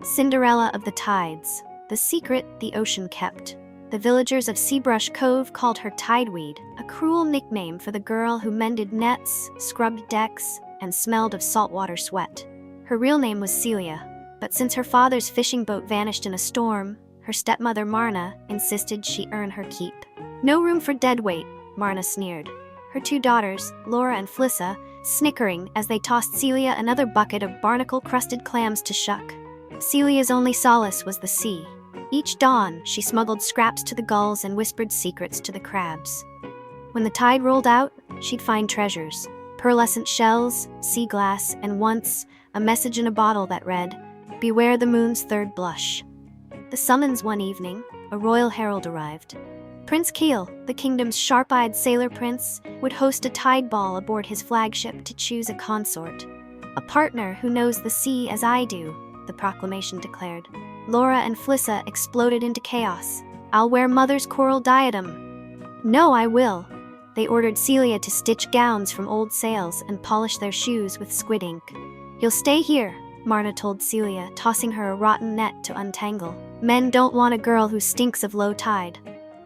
Cinderella of the tides, the secret the ocean kept. The villagers of Seabrush Cove called her Tideweed, a cruel nickname for the girl who mended nets, scrubbed decks, and smelled of saltwater sweat. Her real name was Celia, but since her father's fishing boat vanished in a storm, her stepmother Marna insisted she earn her keep. No room for deadweight, Marna sneered. Her two daughters, Laura and Flissa, snickering as they tossed Celia another bucket of barnacle-crusted clams to shuck. Celia's only solace was the sea. Each dawn, she smuggled scraps to the gulls and whispered secrets to the crabs. When the tide rolled out, she'd find treasures, pearlescent shells, sea glass, and once, a message in a bottle that read, "Beware the moon's third blush." The summons one evening, a royal herald arrived. Prince Kael, the kingdom's sharp-eyed sailor prince, would host a tide ball aboard his flagship to choose a consort. "A partner who knows the sea as I do," the proclamation declared. Laura and Flissa exploded into chaos. "I'll wear mother's coral diadem." "No, I will." They ordered Celia to stitch gowns from old sails and polish their shoes with squid ink. "You'll stay here," Marna told Celia, tossing her a rotten net to untangle. "Men don't want a girl who stinks of low tide."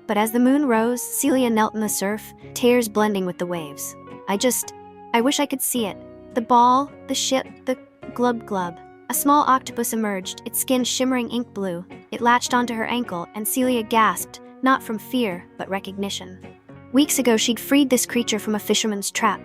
But as the moon rose, Celia knelt in the surf, tears blending with the waves. I wish I could see it. The ball, the ship, the glub. A small octopus emerged, its skin shimmering ink blue. It latched onto her ankle, and Celia gasped, not from fear, but recognition. Weeks ago, she'd freed this creature from a fisherman's trap.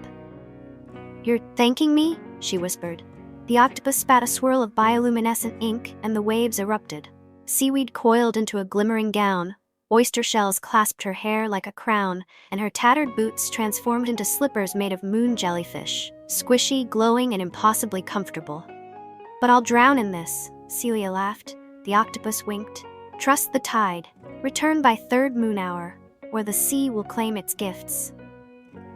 "You're thanking me?" she whispered. The octopus spat a swirl of bioluminescent ink, and the waves erupted. Seaweed coiled into a glimmering gown, oyster shells clasped her hair like a crown, and her tattered boots transformed into slippers made of moon jellyfish, squishy, glowing, and impossibly comfortable. "But I'll drown in this," Celia laughed. The octopus winked. "Trust the tide. Return by third moon hour, or the sea will claim its gifts."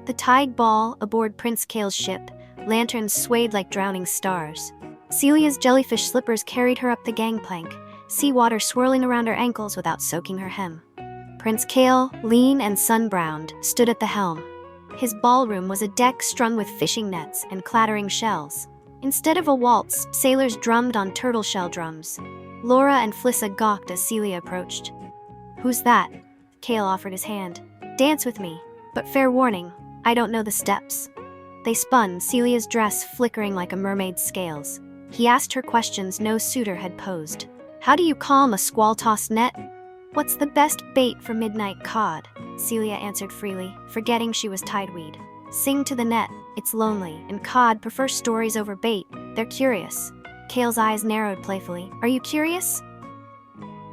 The tide ball aboard Prince Kael's ship, lanterns swayed like drowning stars. Celia's jellyfish slippers carried her up the gangplank, seawater swirling around her ankles without soaking her hem. Prince Kael, lean and sun-browned, stood at the helm. His ballroom was a deck strung with fishing nets and clattering shells. Instead of a waltz, sailors drummed on turtle shell drums. Laura and Flissa gawked as Celia approached. "Who's that?" Kael offered his hand. "Dance with me, but fair warning, I don't know the steps." They spun, Celia's dress flickering like a mermaid's scales. He asked her questions no suitor had posed. "How do you calm a squall-tossed net?" "What's the best bait for midnight cod?" Celia answered freely, forgetting she was Tideweed. "Sing to the net, it's lonely, and cod prefer stories over bait. They're curious." Kael's eyes narrowed playfully. "Are you curious?"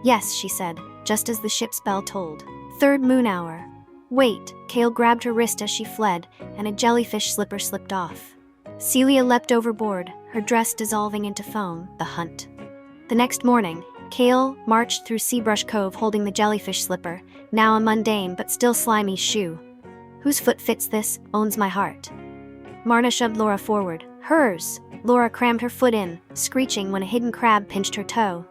"Yes," she said, just as the ship's bell tolled. "Third moon hour." "Wait." Kael grabbed her wrist as she fled, and a jellyfish slipper slipped off. Celia leapt overboard, her dress dissolving into foam. The hunt. The next morning, Kael marched through Seabrush Cove holding the jellyfish slipper, now a mundane but still slimy shoe. "Whose foot fits this, owns my heart." Marna shoved Laura forward. "Hers!" Laura crammed her foot in, screeching when a hidden crab pinched her toe.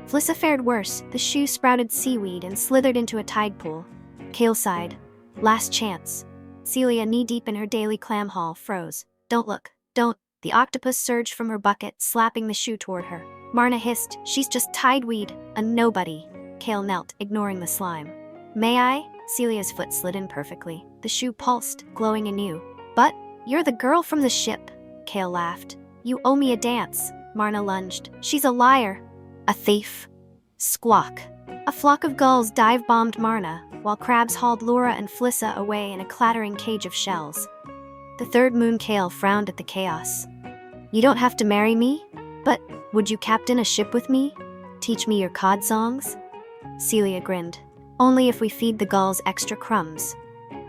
Flissa fared worse. The shoe sprouted seaweed and slithered into a tide pool. Kael sighed. "Last chance." Celia, knee-deep in her daily clam haul, froze. "Don't look. Don't." The octopus surged from her bucket, slapping the shoe toward her. Marna hissed, "She's just Tideweed, a nobody." Kael knelt, ignoring the slime. "May I?" Celia's foot slid in perfectly. The shoe pulsed, glowing anew. "But, you're the girl from the ship," Kael laughed. "You owe me a dance." Marna lunged. "She's a liar." "A thief." Squawk. A flock of gulls dive-bombed Marna, while crabs hauled Laura and Flissa away in a clattering cage of shells. The third moon Kael frowned at the chaos. "You don't have to marry me? But, would you captain a ship with me? Teach me your cod songs?" Celia grinned. "Only if we feed the gulls extra crumbs."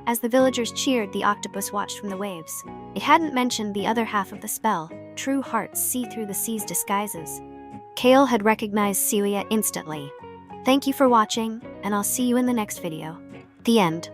As the villagers cheered, the octopus watched from the waves. It hadn't mentioned the other half of the spell. True hearts see through the sea's disguises. Kael had recognized Celia instantly. Thank you for watching, and I'll see you in the next video. The end.